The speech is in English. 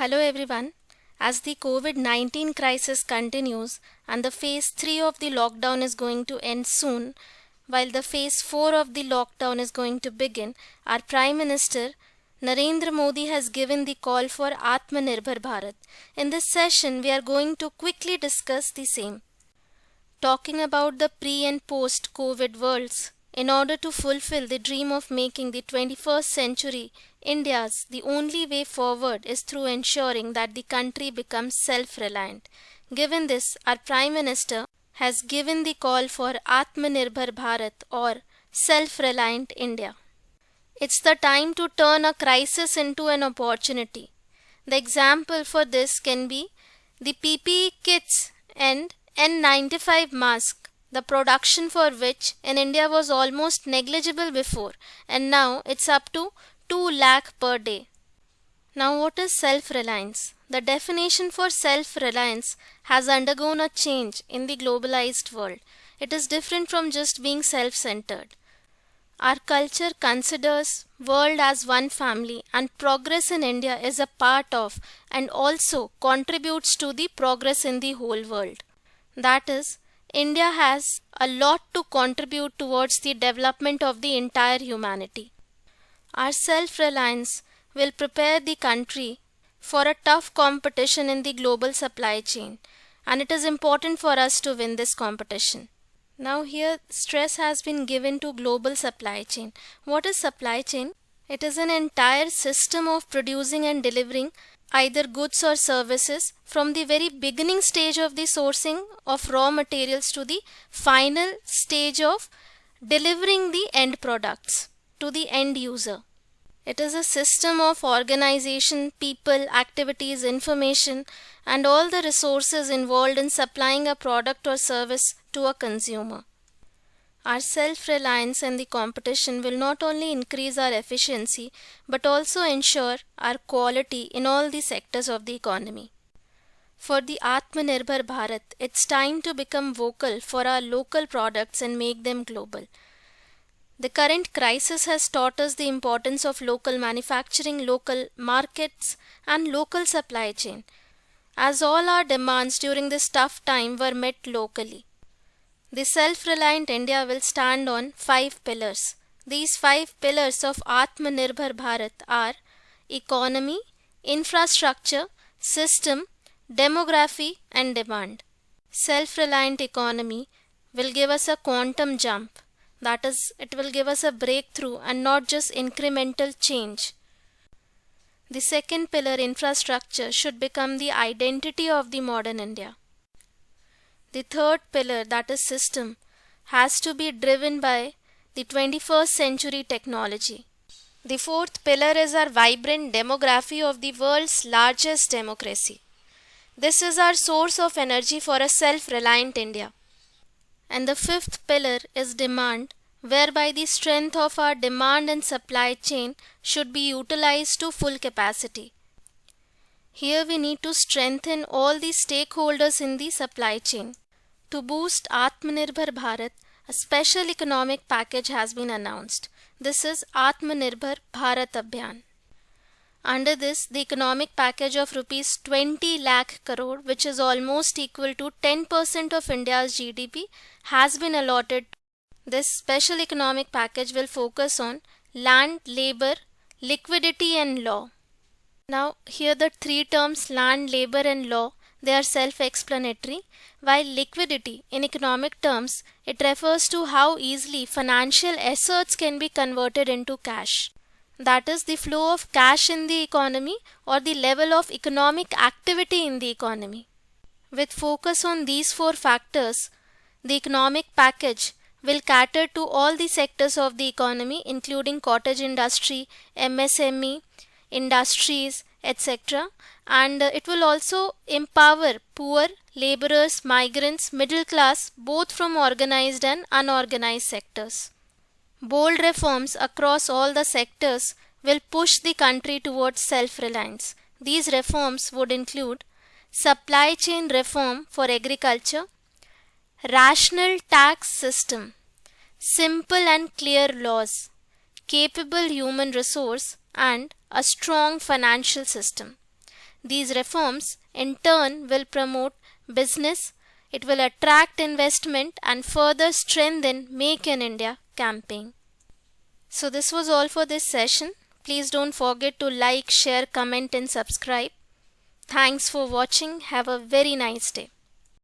Hello everyone. As the COVID-19 crisis continues and the phase 3 of the lockdown is going to end soon, while the phase 4 of the lockdown is going to begin, our Prime Minister Narendra Modi has given the call for Atmanirbhar Bharat. In this session, we are going to quickly discuss the same, talking about the pre and post COVID worlds. In order to fulfill the dream of making the 21st century India's, the only way forward is through ensuring that the country becomes self-reliant. Given this, our Prime Minister has given the call for Atmanirbhar Bharat or self-reliant India. It's the time to turn a crisis into an opportunity. The example for this can be the PPE kits and N95 mask, the production for which in India was almost negligible before, and now it's up to 2 lakh per day. Now, what is self-reliance? The definition for self-reliance has undergone a change in the globalized world. It is different from just being self-centered. Our culture considers world as one family, and progress in India is a part of and also contributes to the progress in the whole world. That is, India has a lot to contribute towards the development of the entire humanity. Our self-reliance will prepare the country for a tough competition in the global supply chain, and it is important for us to win this competition. Now here stress has been given to global supply chain. What is supply chain? It is an entire system of producing and delivering either goods or services from the very beginning stage of the sourcing of raw materials to the final stage of delivering the end products to the end user. It is a system of organization, people, activities, information, and all the resources involved in supplying a product or service to a consumer. Our self-reliance and the competition will not only increase our efficiency but also ensure our quality in all the sectors of the economy. For the Atmanirbhar Bharat, it's time to become vocal for our local products and make them global. The current crisis has taught us the importance of local manufacturing, local markets, and local supply chain, as all our demands during this tough time were met locally. The self-reliant India will stand on 5 pillars. These 5 pillars of Atmanirbhar Bharat are economy, infrastructure, system, demography, and demand. Self-reliant economy will give us a quantum jump. That is, it will give us a breakthrough and not just incremental change. The second pillar, infrastructure, should become the identity of the modern India. The third pillar, that is system, has to be driven by the 21st century technology. The fourth pillar is our vibrant demography of the world's largest democracy. This is our source of energy for a self-reliant India. And the fifth pillar is demand, whereby the strength of our demand and supply chain should be utilized to full capacity. Here we need to strengthen all the stakeholders in the supply chain. To boost Atmanirbhar Bharat, a special economic package has been announced. This is Atmanirbhar Bharat Abhiyan. Under this, the economic package of rupees 20 lakh crore, which is almost equal to 10% of India's GDP, has been allotted. This special economic package will focus on land, labor, liquidity, and law. Now, here the 3 terms land, labor, and law, they are self-explanatory, while liquidity, in economic terms, it refers to how easily financial assets can be converted into cash. That is, the flow of cash in the economy or the level of economic activity in the economy. With focus on these 4 factors, the economic package will cater to all the sectors of the economy, including cottage industry, MSME, industries, etc. And it will also empower poor, laborers, migrants, middle class, both from organized and unorganized sectors. Bold reforms across all the sectors will push the country towards self-reliance. These reforms would include supply chain reform for agriculture, rational tax system, simple and clear laws, capable human resource, and a strong financial system. These reforms in turn will promote business, it will attract investment and further strengthen Make in India campaign. So this was all for this session. Please don't forget to like, share, comment and subscribe. Thanks for watching. Have a very nice day.